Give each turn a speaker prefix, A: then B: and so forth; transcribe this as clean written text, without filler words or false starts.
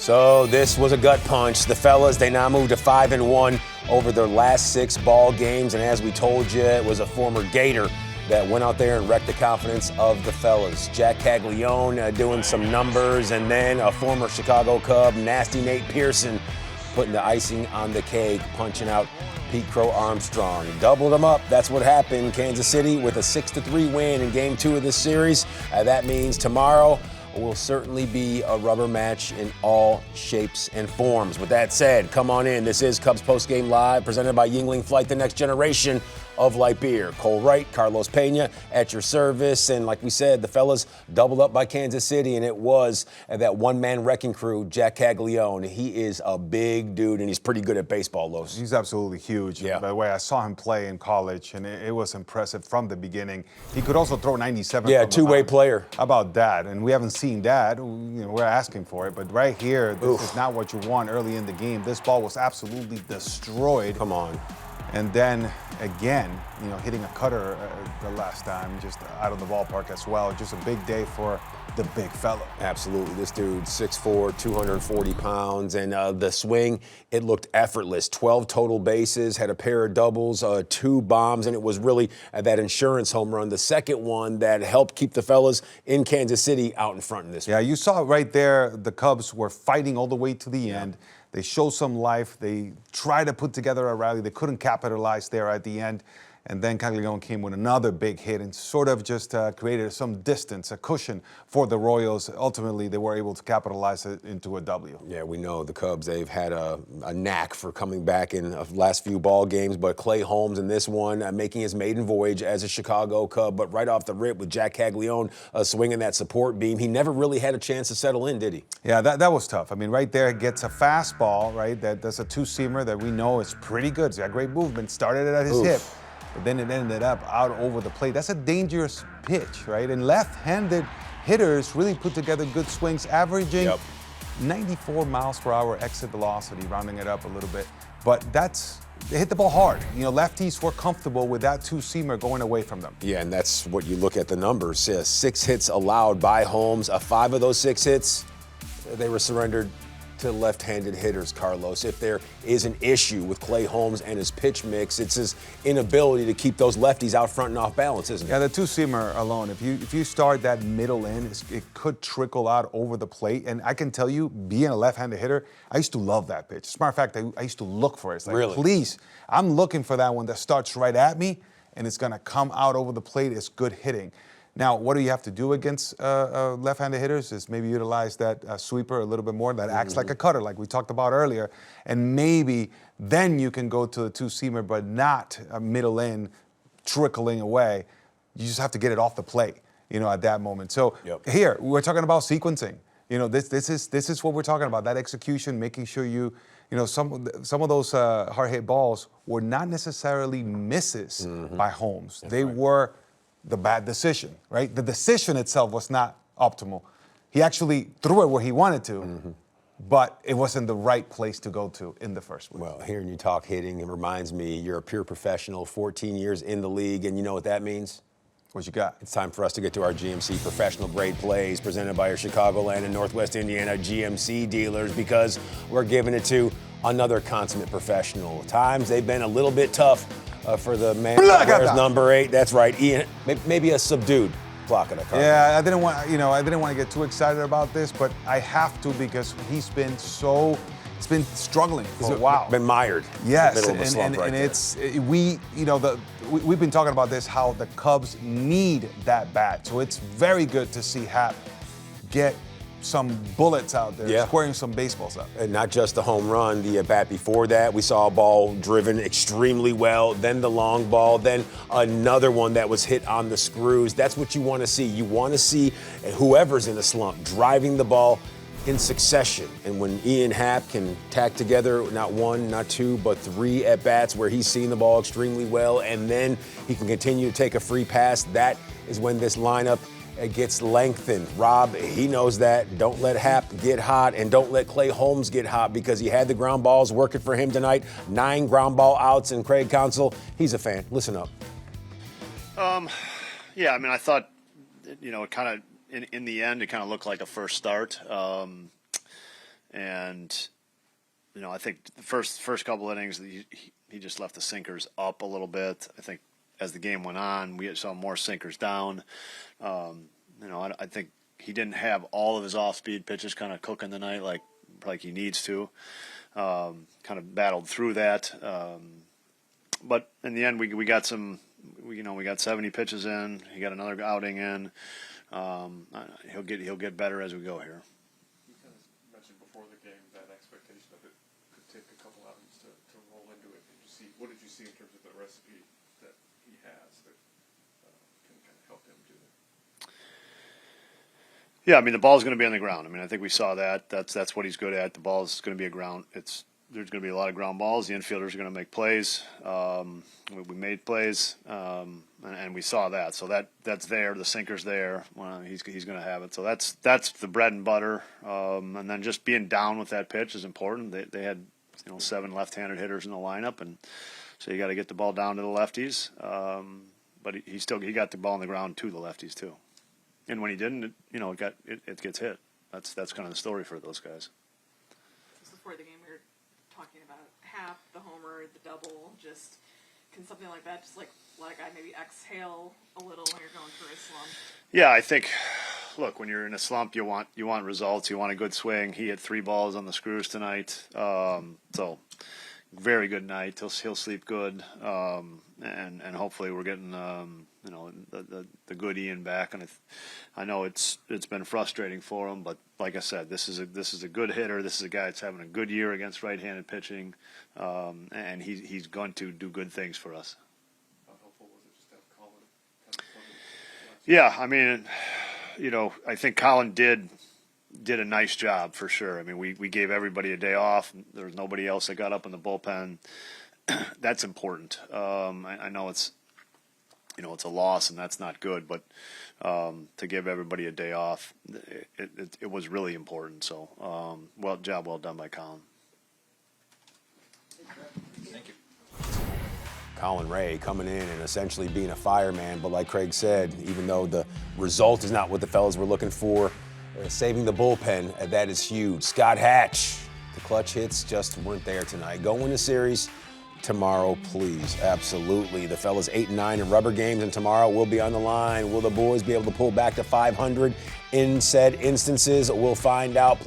A: So this was a gut punch. The fellas, they now move to 5-1 over their last 6 ball games. And as we told you, it was a former Gator that went out there and wrecked the confidence of the fellas. Jac Caglianone doing some numbers, and then a former Chicago Cub, Nasty Nate Pearson, putting the icing on the cake, punching out Pete Crow Armstrong. Doubled them up. That's what happened. Kansas City with a 6-3 win in Game 2 of this series. That means tomorrow will certainly be a rubber match in all shapes and forms. With that said, come on in. This is Cubs Postgame Live, presented by Yuengling Flight, the next generation of light beer. Cole Wright, Carlos Peña at your service. And like we said, the fellas doubled up by Kansas City, and it was that one-man wrecking crew, Jac Caglianone. He is a big dude, and he's pretty good at baseball, Los.
B: He's absolutely huge.
A: Yeah.
B: By the way, I saw him play in college, and it was impressive from the beginning. He could also throw 97.
A: Yeah, two-way player.
B: How about that? And we haven't seen that. We're asking for it. But right here, this is not what you want early in the game. This ball was absolutely destroyed.
A: Come on.
B: And then again, hitting a cutter the last time, just out of the ballpark as well. Just a big day for the big fella.
A: Absolutely. This dude, 6'4", 240 pounds. And the swing, it looked effortless. 12 total bases, had a pair of doubles, 2 bombs, and it was really that insurance home run, the second one that helped keep the fellas in Kansas City out in front in this one.
B: Yeah, you saw right there, the Cubs were fighting all the way to the end. They showed some life. They tried to put together a rally. They couldn't capitalize there at the end. And then Caglianone came with another big hit and sort of just created some distance, a cushion for the Royals. Ultimately, they were able to capitalize it into a W.
A: Yeah, we know the Cubs, they've had a knack for coming back in the last few ball games, but Clay Holmes in this one making his maiden voyage as a Chicago Cub, but right off the rip with Jac Caglianone swinging that support beam, he never really had a chance to settle in, did he?
B: Yeah, that was tough. I mean, right there, gets a fastball, right? That's a two-seamer that we know is pretty good. He's got great movement, started it at his hip. But then it ended up out over the plate. That's a dangerous pitch, right? And left-handed hitters really put together good swings, averaging 94 miles per hour exit velocity, rounding it up a little bit. But they hit the ball hard. Lefties were comfortable with that two-seamer going away from them.
A: Yeah, and that's what you look at the numbers. 6 hits allowed by Holmes. 5 of those 6 hits, they were surrendered to left-handed hitters, Carlos. If there is an issue with Clay Holmes and his pitch mix, it's his inability to keep those lefties out front and off balance, isn't it?
B: Yeah, the two-seamer alone, if you start that middle in, it could trickle out over the plate. And I can tell you, being a left-handed hitter, I used to love that pitch. As a matter of fact, I used to look for it. It's like,
A: really?
B: Please, I'm looking for that one that starts right at me, and it's going to come out over the plate. It's good hitting. Now, what do you have to do against left-handed hitters is maybe utilize that sweeper a little bit more that acts like a cutter, like we talked about earlier, and maybe then you can go to the two-seamer, but not a middle in trickling away. You just have to get it off the plate, at that moment. So here, we're talking about sequencing. This is what we're talking about, that execution, making sure some of those hard-hit balls were not necessarily misses by Holmes. They were the bad decision, right? The decision itself was not optimal. He actually threw it where he wanted to, but it wasn't the right place to go to in the first place.
A: Well, hearing you talk hitting, it reminds me you're a pure professional, 14 years in the league, and you know what that means?
B: What you got?
A: It's time for us to get to our GMC Professional Grade Plays, presented by our Chicagoland and Northwest Indiana GMC dealers, because we're giving it to another consummate professional. At times, they've been a little bit tough for the man that wears number 8. That's right, Ian. Maybe a subdued Placada.
B: Yeah, I didn't want to get too excited about this, but I have to because he's been struggling for a while.
A: Been mired.
B: Yes,
A: in the middle of a slump
B: we've been talking about this, how the Cubs need that bat. So it's very good to see Happ get some bullets out there, squaring some baseballs up.
A: And not just the home run, the at-bat before that, we saw a ball driven extremely well, then the long ball, then another one that was hit on the screws. That's what you want to see. You want to see whoever's in a slump driving the ball in succession. And when Ian Happ can tack together not 1, not 2, but 3 at-bats where he's seen the ball extremely well, and then he can continue to take a free pass, that is when this lineup gets lengthened. Rob, he knows that. Don't let Happ get hot, and don't let Clay Holmes get hot, because he had the ground balls working for him tonight. 9 ground ball outs, and Craig Counsell, he's a fan. Listen up.
C: Yeah, I mean, I thought, it kind of, in the end, it kind of looked like a first start. And I think the first couple innings he just left the sinkers up a little bit. I think as the game went on, we saw more sinkers down. I think he didn't have all of his off-speed pitches kind of cooking tonight like he needs to. Kind of battled through that, but in the end we got we got 70 pitches in. He got another outing in. He'll get better as we go here.
D: You kind of mentioned before the game that expectation of it could take a couple outings to roll into it. What did you see in terms of the recipe that he has that can kind of help him do that?
C: Yeah, I mean, the ball's going to be on the ground. I mean, I think we saw that. That's what he's good at. The ball's going to be a ground. There's going to be a lot of ground balls. The infielders are going to make plays. We made plays, and we saw that. So that's there. The sinker's there. He's going to have it. So that's the bread and butter. And then just being down with that pitch is important. They had 7 left-handed hitters in the lineup, and so you got to get the ball down to the lefties. But he got the ball on the ground to the lefties too. And when he didn't, it gets hit. That's kind of the story for those guys.
E: Just before the game, we were talking about Happ, the homer, the double. Just can something like that just like let a guy maybe exhale a little when you're going through a slump? Yeah,
C: I think. Look, when you're in a slump, you want results. You want a good swing. He hit 3 balls on the screws tonight. So very good night. He'll sleep good, and hopefully we're getting the good Ian back. And I know it's been frustrating for him, but like I said, this is a good hitter. This is a guy that's having a good year against right-handed pitching, and he's going to do good things for us.
D: How helpful was it just to have Colin kind of plug in?
C: Yeah, I mean, I think Colin did a nice job for sure. I mean, we gave everybody a day off. There was nobody else that got up in the bullpen. That's important. I know it's a loss and that's not good, but to give everybody a day off, it was really important. So, job well done by Colin.
D: Thank you.
A: Colin Ray coming in and essentially being a fireman, but like Craig said, even though the result is not what the fellas were looking for, saving the bullpen, that is huge. Scott Hatch, the clutch hits just weren't there tonight. Go win the series tomorrow, please. Absolutely. The fellas 8-9 in rubber games, and tomorrow we'll be on the line. Will the boys be able to pull back to 500 in said instances? We'll find out.